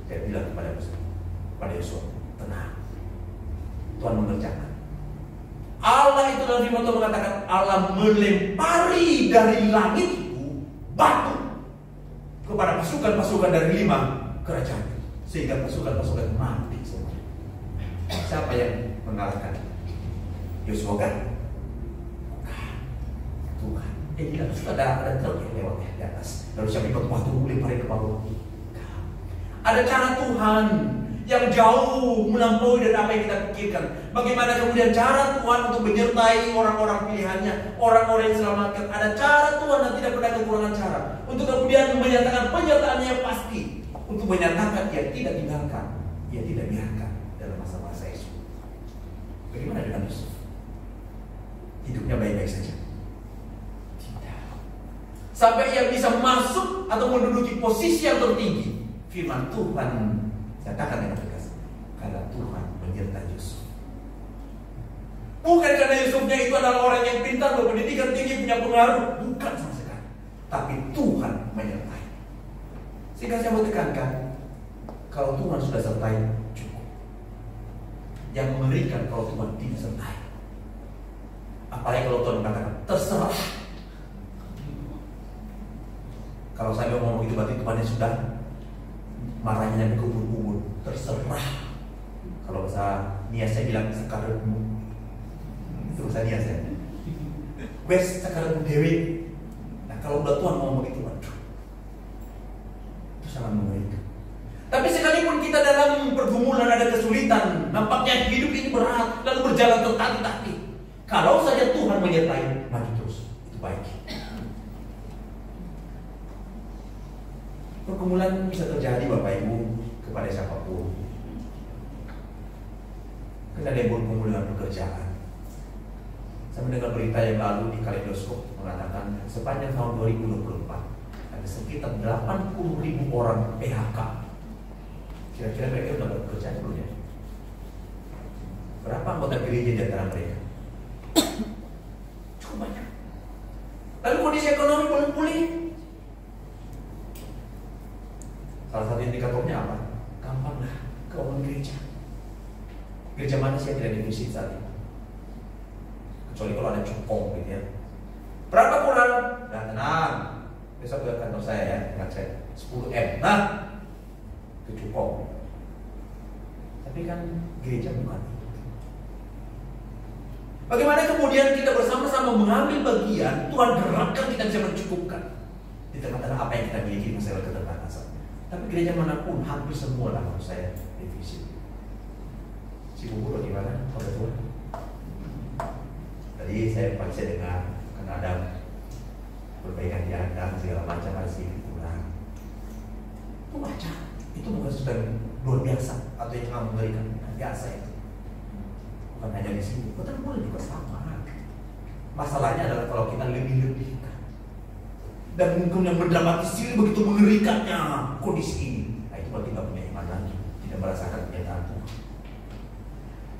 Saya bilang kepada Yosua, tenang, Tuhan mengerjakan. Allah itu dalam firman Tuhan mengatakan Allah melempari dari langit itu batu kepada pasukan-pasukan dari 5 kerajaan, sehingga pasukan-pasukan mati semua. Siapa yang mengalahkan? Yosua kan? Tuhan. Tidak suka ada truk yang lewat di atas. Lalu siapa ikut waktu lemparin ke bawah. Ada cara Tuhan yang jauh melampaui dari apa yang kita pikirkan. Bagaimana kemudian cara Tuhan untuk menyertai orang-orang pilihannya, orang-orang yang diselamatkan. Ada cara Tuhan dan tidak pernah kekurangan cara untuk kemudian menyatakan penyertaannya yang pasti, untuk menyatakan dia tidak tinggalkan, dia tidak biarkan dalam masa-masa Yesus. Bagaimana dengan Yusuf? Hidupnya baik-baik saja? Tidak. Sampai ia bisa masuk atau menduduki posisi yang tertinggi. Firman Tuhan katakan dengan tegas, karena Tuhan menyertai Yusuf. Bukan karena Yusufnya itu adalah orang yang pintar, berpendidikan tinggi, punya pengaruh. Bukan sama sekali. Tapi Tuhan menyertai. Sehingga saya mau tekankan, kalau Tuhan sudah sertai, cukup. Yang mengerikan kalau Tuhan tidak sertai. Apalagi kalau Tuhan mengatakan, terserah. Kalau saya ngomong itu berarti Tuhan yang sudah marahnya berkumpul-kumpul, terserah. Kalau bahasa Nia saya bilang sekarangmu, itu bahasa Nia saya. Wes sekarang dewi. Nah kalau udah Tuhan ngomong begitu, waduh, itu sangat mengerikan. Tapi sekalipun kita dalam pergumulan ada kesulitan, nampaknya hidup ini berat, lalu berjalan tertati-tati. Kalau saja Tuhan menyertai, maju terus, itu baik. Pergumulan bisa terjadi Bapak Ibu kepada siapapun. Karena ada yang bergumul dengan pekerjaan. Saya mendengar berita yang lalu di Kaleidoskop mengatakan sepanjang tahun 2024 ada sekitar 80.000 orang PHK. Kira-kira mereka sudah bekerja belum ya? Berapa anggota gereja di antara mereka? Cukup banyak. Lalu kondisi ekonomi belum pulih. Salah satu indikatornya apa? Gampanglah keuangan gereja. Gereja mana sih yang tidak defisit saat ini? Kecuali kalau ada cukong gitu ya. Berapa kurang? Nah tenang, besok ke kantor saya ya, ngecek 10M. Nah, itu cukong. Tapi kan gereja bukan. Bagaimana kemudian kita bersama-sama mengambil bagian, Tuhan gerakkan kita bisa mencukupkan di tengah-tengah apa yang kita miliki masalah keterbatasan. Tapi gereja manapun hampir semua lah menurut saya defisit. Si Bubur gimana? Pada Tuhan. Tadi saya baca dengar karena ada perbaikan di Anda segala macam harus kurang. Itu baca. Itu bukan sesuatu yang luar biasa atau yang sangat mengerikan. Biasa itu. Bukan hanya di sini. Betul boleh juga sama. Masalahnya adalah kalau kita lebih-lebihkan. Dan mungkin yang mendramatisir begitu mengerikannya kondisi ini. Nah itu kalau kita punya iman lagi, tidak merasakan penyertaan Tuhan.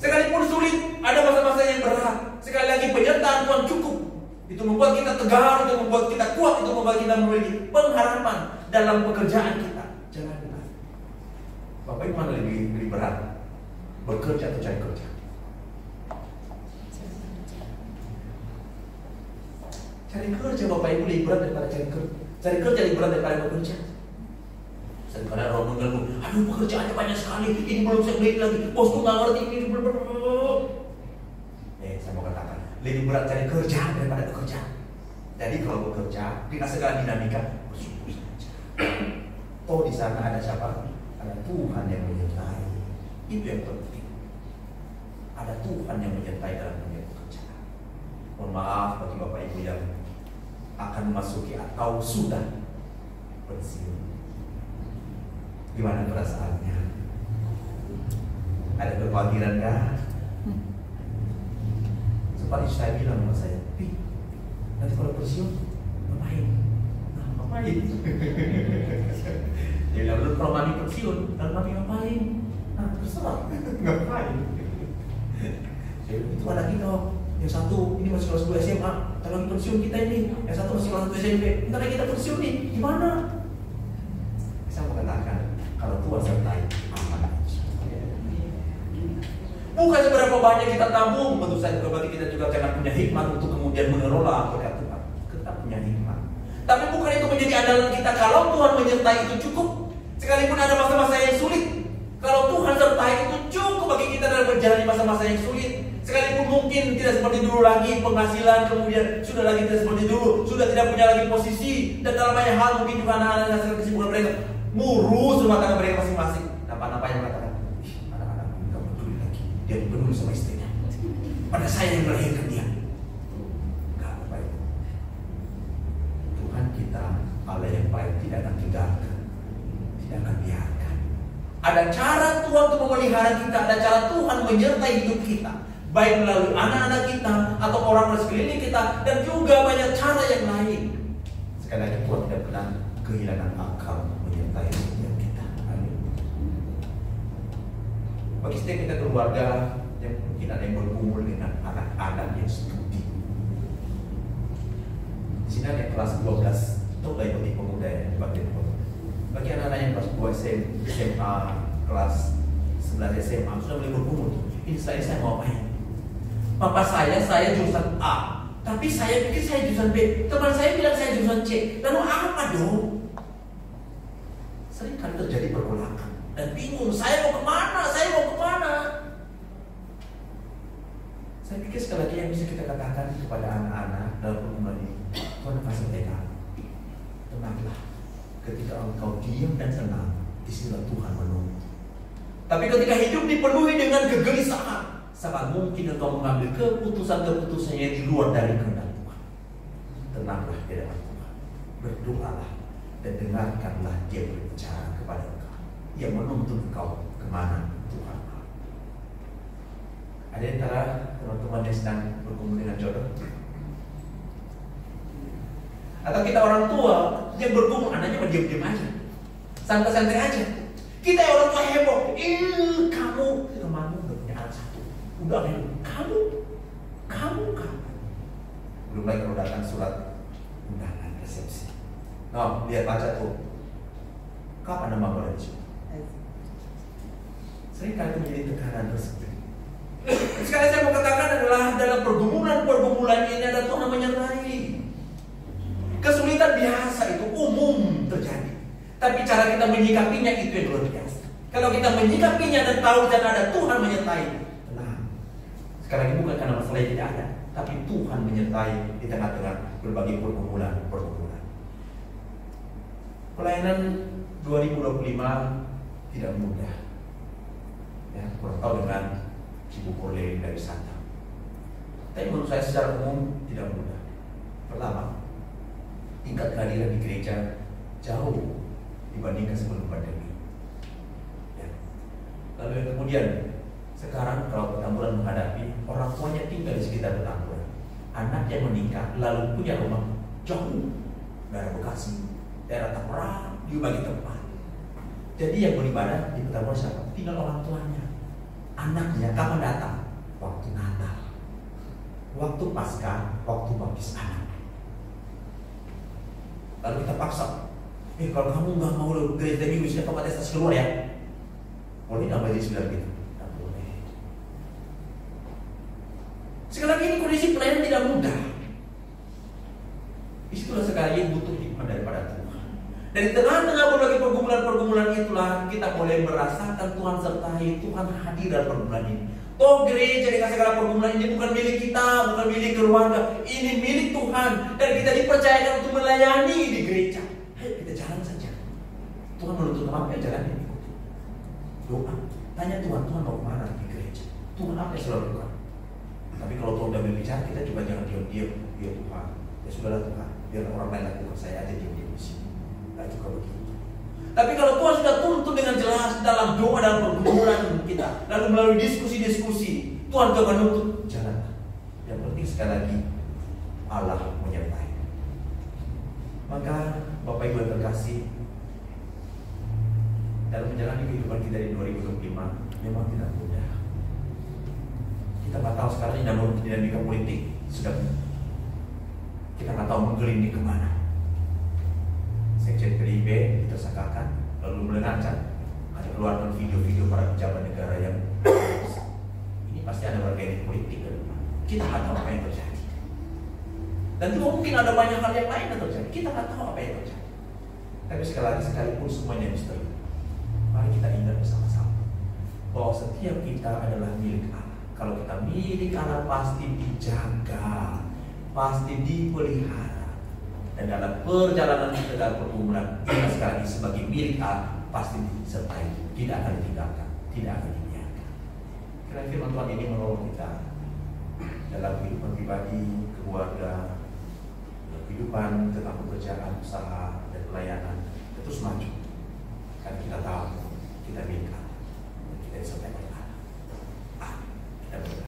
Sekalipun sulit, ada masa-masa yang berat. Sekali lagi penyertaan Tuhan cukup. Itu membuat kita tegar, itu membuat kita kuat, itu membuat kita memiliki pengharapan dalam pekerjaan kita. Jangan benar. Bapak Ibu mana lebih berat? Bekerja atau cari kerja? Cari kerja Bapak Ibu lebih berat daripada cari kerja. Cari kerja lebih berat daripada bekerja. Sekarang orang mengeluh, aduh pekerjaannya banyak sekali, ini belum saya beli lagi, bosku nggak ngerti ini. Saya mau katakan, lebih berat cari kerja daripada bekerja. Jadi kalau bekerja, dengan segala dinamika, bersyukur saja. Toh di sana ada siapa? Ada Tuhan yang menyertai. Itu yang penting. Ada Tuhan yang menyertai dalam dunia pekerjaan. Mohon maaf bagi Bapak Ibu yang akan memasuki atau sudah pensiun. Gimana perasaannya? Ada kekhawatiran kah? Seperti saya bilang sama saya, nanti kalau pensiun ngapain? Nah, ngapain? Dia bilang, lu kalau mami pensiun, lalu mami ngapain? Nah, terserah, ngapain? Itu anak kita, yang satu ini masih kelas 2 SMA, kalau lagi pensiun kita ini, yang satu masih kelas 1 SMP, ntar lagi kita pensiun nih, gimana? Saya mau katakan, kalau Tuhan sertai, aman. Bukan seberapa banyak kita tabung, tentu saja berarti kita juga jangan punya hikmat untuk kemudian mengelola berkat Tuhan. Kita punya hikmat. Tapi bukan itu menjadi andalan kita. Kalau Tuhan menyertai itu cukup. Sekalipun ada masa-masa yang sulit, kalau Tuhan sertai itu cukup bagi kita dalam berjalan di masa-masa yang sulit. Sekalipun mungkin tidak seperti dulu lagi penghasilan, kemudian sudah lagi tidak seperti dulu, sudah tidak punya lagi posisi, dan dalam banyak hal mungkin juga anak-anak hasil kesibukan mereka ngurus rumah tangga mereka masing-masing. Apa yang mengatakan, anak-anak nggak peduli lagi, dia peduli sama istrinya. Pada saya yang melahirkan dia. Enggak baik. Tuhan kita Allah yang baik, tidak akan tinggalkan, tidak akan biarkan. Ada cara Tuhan untuk memelihara kita, ada cara Tuhan menyertai hidup kita, baik melalui anak-anak kita atau orang di sekeliling kita, dan juga banyak cara yang lain. Sekali lagi Tuhan tidak pernah kehilangan akal menyertai hidup kita. Amin. Bagi setiap kita keluarga yang mungkin ada yang bergumul dengan anak-anak yang studi. Di sini ada yang kelas 12. Itu bagi pemuda ya, bagi anak-anak yang kelas 2 SMA, kelas 11 SMA sudah mulai bergumul. Ini saya mau apain? Papa saya jurusan A, tapi saya pikir saya jurusan B. Teman saya bilang saya jurusan C. Lalu apa dong? Sering kali terjadi pergolakan dan bingung. Saya mau kemana? Saya pikir sekali lagi yang bisa kita katakan kepada anak-anak dalam pergumulan ini, Tuhan kasih mereka. Tenanglah, ketika engkau diam dan tenang, disinilah Tuhan menunggu. Tapi ketika hidup dipenuhi dengan kegelisahan, sangat mungkin engkau mengambil keputusan-keputusan yang di luar dari kehendak Tuhan. Tenanglah di hadapan Tuhan, berdoalah dan dengarkanlah Dia berbicara kepada engkau. Dia menuntun engkau kemana Tuhan. Ada antara teman-teman yang sedang bergumul dengan jodoh? Atau kita orang tua yang bergumul, anaknya diam-diam aja, santai-santai aja. Kita orang tua heboh, kamu udah punya anak satu, udah kamu. Belum lagi kalau datang surat undangan resepsi. Nah, lihat baca tuh, kapan nama boleh disebut? Sering kali menjadi tekanan tersebut. Sekali saya mau katakan adalah dalam pergumulan ini ada Tuhan menyertai. Kesulitan biasa itu umum terjadi, tapi cara kita menyikapinya itu yang luar biasa. Kalau kita menyikapinya dan tahu dan ada Tuhan menyertai, tenang. Sekarang ini bukan karena masalah yang tidak ada, tapi Tuhan menyertai di tengah-tengah berbagai pergumulan. Pelayanan 2025 tidak mudah. Ya, kurang tahu dengan Ibu Korle dari sana. Tapi menurut saya secara umum tidak mudah. Pertama, tingkat kehadiran di gereja jauh dibandingkan sebelum pandemi. Ya. Lalu yang kemudian, sekarang kalau Petamburan menghadapi orang tuanya tinggal di sekitar Petamburan, anak yang menikah lalu punya rumah jauh, daerah Bekasi, daerah Tangerang, di berbagai tempat. Jadi yang beribadah di Petamburan siapa? Tinggal orang tuanya. Anaknya kapan datang? Waktu Natal, waktu Paskah, waktu baptis anak. Lalu kita paksa, kalau kamu nggak mau gereja minggu sini kamu tes keluar ya. Boleh nggak bagi bilang gitu? Nggak boleh. Sekali lagi ini kondisi pelayanan tidak mudah. Disitulah sekali butuh hikmah daripada Tuhan. Dari tengah-tengah berbagai pergumulan itulah kita boleh merasakan Tuhan sertai, Tuhan hadir dalam pergumulan ini. Toh gereja dengan segala pergumulan ini bukan milik kita, bukan milik keluarga, ini milik Tuhan dan kita dipercayakan untuk melayani di gereja. Ayo kita jalan saja. Tuhan menuntut kemana jalan ini? Doa, tanya Tuhan mau kemana di gereja? Tuhan apa yang selalu lakukan? Tapi kalau Tuhan sudah berbicara, kita juga jangan diam-diam. Ya Tuhan, ya sudahlah Tuhan, biar orang lain lakukan, saya aja diam-diam di sini. Tidak juga begitu. Tapi kalau Tuhan sudah tuntun dengan jelas dalam doa, dalam pergumulan kita, lalu melalui diskusi-diskusi, Tuhan juga menuntut jalan. Yang penting sekali lagi, Allah menyertai. Maka Bapak Ibu yang terkasih, dalam menjalani kehidupan kita di 2025 memang tidak mudah. Kita nggak tahu sekarang dinamika politik sudah, kita nggak tahu menggelinding kemana. Sekjen PDIP ditersangkakan, lalu mengancam ada keluaran video-video para pejabat negara yang ini pasti ada bergaining politik. Kita nggak tahu apa yang terjadi. Dan juga mungkin ada banyak hal yang lain yang terjadi. Kita nggak tahu apa yang terjadi. Tapi sekali lagi, sekalipun semuanya misteri, mari kita ingat bersama-sama bahwa setiap kita adalah milik Allah. Kalau kita milik Allah pasti dijaga, pasti dipelihara. Dan dalam perjalanan kita dalam pergumulan, kita sekali lagi sebagai milik Allah pasti disertai, tidak akan ditinggalkan, tidak akan dibiarkan. Karena firman Tuhan ini menolong kita dalam kehidupan pribadi, keluarga, kehidupan tentang pekerjaan, usaha, dan pelayanan.